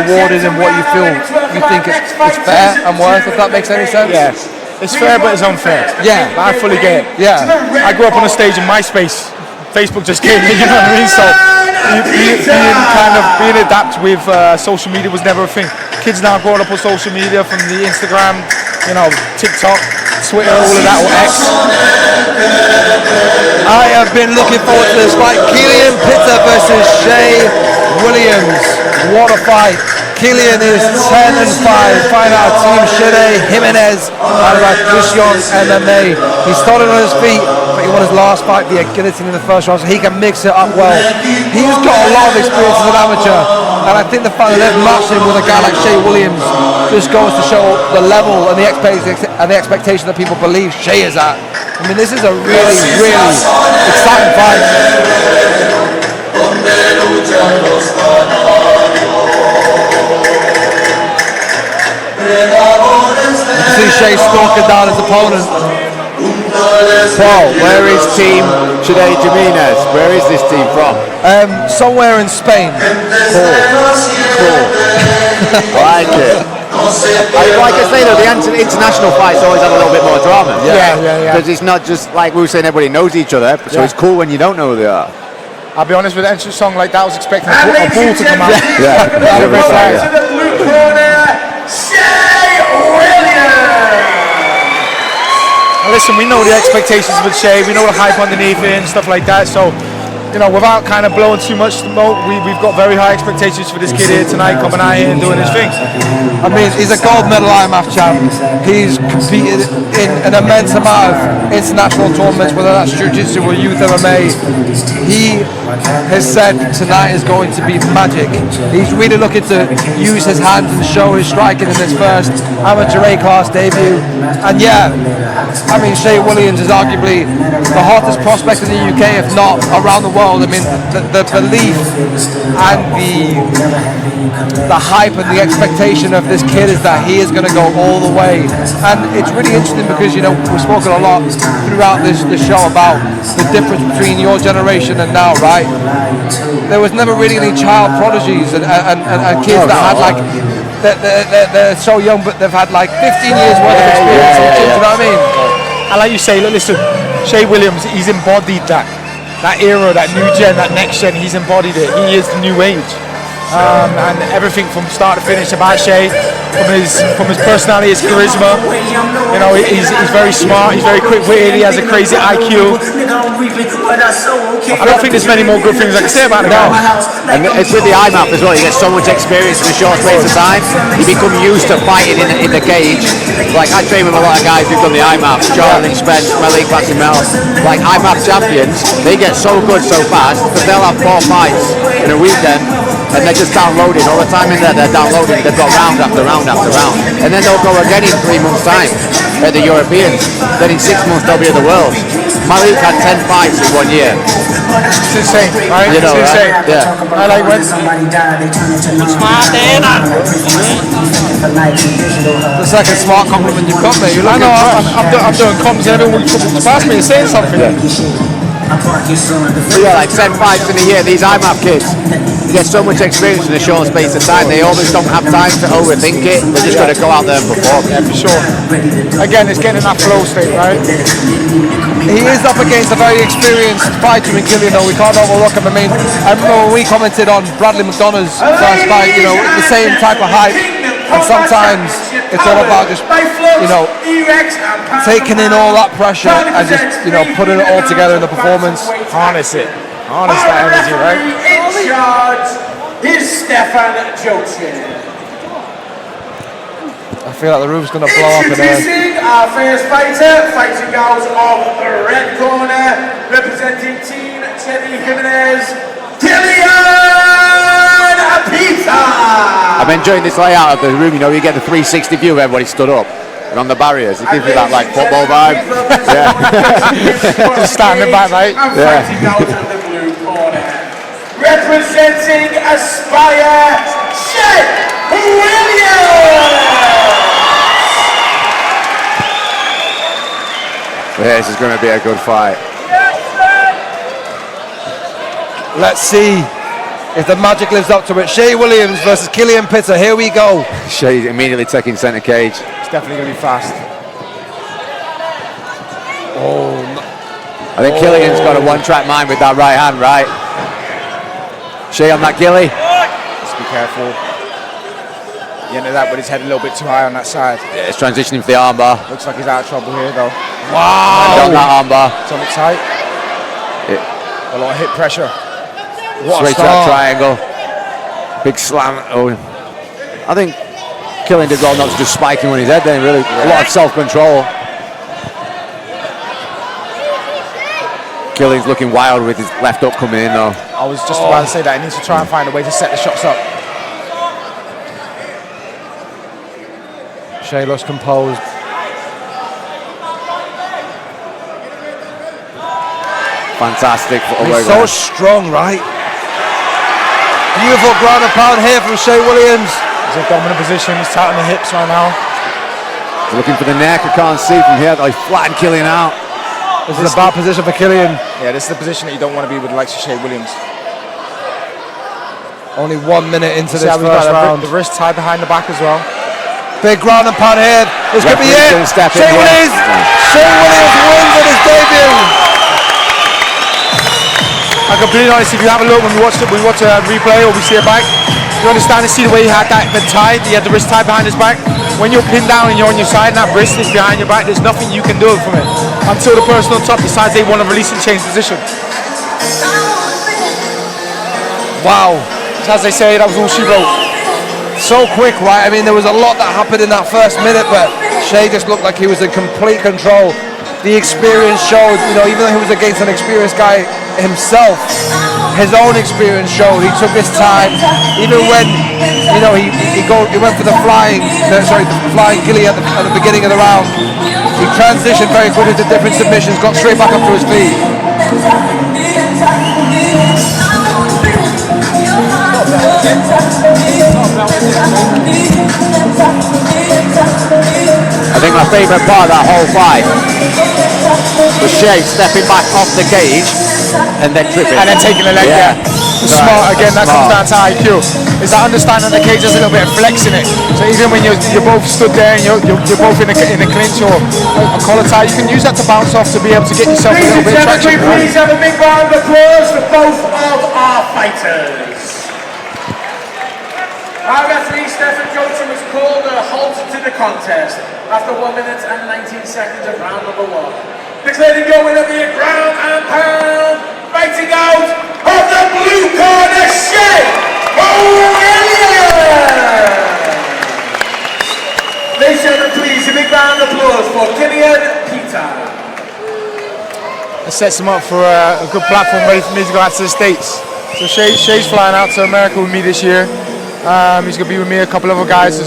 rewarded in what you think is fair and worth, if that makes any sense. Yeah, it's fair but it's unfair. Yeah, I fully get it. Yeah, I grew up on a stage in MySpace. Facebook just came in, you know what I mean? So being adapt with social media was never a thing. Kids now growing up on social media, from the Instagram, TikTok, Twitter, all of that, or X. I have been looking forward to this fight. Kilian Pita versus Shea Williams. What a fight. Kilian is 10-5. Find out Team Shea Jimenez out of Kilian MMA. He started on his feet, but he won his last fight via guillotine in the first round, so he can mix it up well. He's got a lot of experience as an amateur, and I think the fact that they've matched him with a guy like Shea Williams just goes to show the level and the expectation that people believe Shea is at. I mean, this is a really, really exciting fight. You see Shea stalking down his opponent. Paul, where is Team Shea Jimenez? Where is this team from? Somewhere in Spain. Cool. I like it. Like I say though, the international fights always have a little bit more drama. Yeah. Because it's not just like we were saying, everybody knows each other, so it's cool when you don't know who they are. I'll be honest, with an entrance song like that, I was expecting a bull to come out. Yeah. To the blue corner, Shea Williams. Now listen, we know the expectations with Shea, we know the hype underneath it and stuff like that, so without kind of blowing too much smoke, we've got very high expectations for this kid here tonight, coming out here and doing his thing. I mean, he's a gold medal IMMAF champ. He's competed in an immense amount of international tournaments, whether that's jiu-jitsu or youth MMA. He has said tonight is going to be magic. He's really looking to use his hands and show his striking in this first amateur A-class debut. And yeah, I mean, Shea Williams is arguably the hottest prospect in the UK, if not around the world. I mean, the belief and the hype and the expectation of this kid is that he is going to go all the way. And it's really interesting because, we've spoken a lot throughout this show about the difference between your generation and now, right? There was never really any child prodigies and kids that had like, they're so young, but they've had like 15 years worth of experience. You know what I mean? And like you say, look, listen, Shea Williams, he's embodied that era, that new gen, that next gen. He's embodied it. He is the new age, and everything from start to finish about Shea, from his personality, his charisma. He's very smart. He's very quick-witted. He has a crazy IQ. I don't think there's many more good things I can say about the guy. And it's with the IMAP as well. You get so much experience in a short space of time. You become used to fighting in the cage. Like I train with a lot of guys who've done the IMAP. Jordan Spence, Malik Pasimel. Like IMAP champions, they get so good so fast because they'll have 4 fights in a weekend. And they're just downloading all the time in there. They're downloading. They've got round after round after round, and then they'll go again in 3 months' time at the Europeans. Then in 6 months they'll be at the Worlds. Malik had 10 fights in 1 year. It's insane, right? It's insane. Right? Yeah. I like when. The second smart compliment you've got, mate. I know. I'm doing comps and everyone comes past me and saying something. Like 10 fights in a year. These IMAP kids, you get so much experience in a short space of time. They almost don't have time to overthink it. They're just got to go out there and perform. Yeah, for sure. Again, it's getting in that flow state, right? He is up against a very experienced fighter in Kilian, though. We can't overlook him. I mean, I remember when we commented on Bradley McDonough's first fight, the same type of hype. And sometimes it's all about just, taking in all that pressure and just, putting it all together in the performance. Harness it. Harness that energy, right? In charge is Stefan Jocin. I feel like the roof's going to blow up in there. Introducing our first fighter, fighting out of the red corner, representing Team Shea Jimenez, Kilian Pita. I'm enjoying this layout of the room. You get the 360 view of everybody stood up and on the barriers. It gives me that like football vibe. Yeah. Just standing back, mate. And fighting out of the blue corner, representing Aspire, Shea Williams. Yeah, this is going to be a good fight. Let's see if the magic lives up to it. Shea Williams versus Kilian Pita. Here we go. Shea's immediately taking centre cage. It's definitely going to be fast. I think Kilian's got a one-track mind with that right hand, right? Shea on that gilly. Just be careful. He ended up with his head a little bit too high on that side. Yeah, it's transitioning for the armbar. Looks like he's out of trouble here though. Down that armbar. It's on it tight. A lot of hip pressure. Straight to that triangle. Big slam. Oh, I think Kilian did well not to just spike him on his head then, really. A lot of self-control. Kilian's looking wild with his left up coming in though. I was just about to say that. He needs to try and find a way to set the shots up. Shea looks composed. Fantastic footwork. He's so strong, right? Beautiful ground and pound here from Shea Williams. He's in a dominant position. He's tight on the hips right now. Looking for the neck. I can't see from here. Oh, he's flattened Kilian out. This is a bad position for Kilian. Yeah, this is the position that you don't want to be with the likes of Shea Williams. Only 1 minute into this See how we've first got round. the wrist tied behind the back as well. Big ground and pound here. This could be Referee's it. gonna step in Shea here. Williams. Shea Williams wins on his debut. I'm completely honest, if you have a look when we watch a replay or we see it back, you understand and see the way he had that tied, he had the wrist tied behind his back. When you're pinned down and you're on your side and that wrist is behind your back, there's nothing you can do from it until the person on top decides they want to release and change position. Wow. As they say, that was all she wrote. So quick, right? I mean, there was a lot that happened in that first minute, but Shea just looked like he was in complete control. The experience showed, you know, even though he was against an experienced guy himself, his own experience showed. He took his time, even when, you know, he went for the flying gilly at the beginning of the round. He transitioned very quickly to different submissions, got straight back up to his feet. I think my favourite part of that whole fight was Shea stepping back off the cage and then tripping. And then taking the leg, yeah. Smart, again, that comes down to IQ. Is that understanding the cage, there's a little bit of flex in it. So even when you're both stood there and you're both in a clinch or a collar tie, you can use that to bounce off to be able to get yourself a little bit of traction. Please have a big round of applause for both of our fighters. Our referee Stephen Johnson was called a halt to the contest after 1 minute and 19 seconds of round number 1. Declaring the winner via ground and pound, fighting out of the blue corner, Shea Williams. Ladies and gentlemen, please a big round of applause for Kilian Pita. It sets him up for a good platform ready for me to go out to the States. So Shea's flying out to America with me this year. He's going to be with me, a couple of other guys as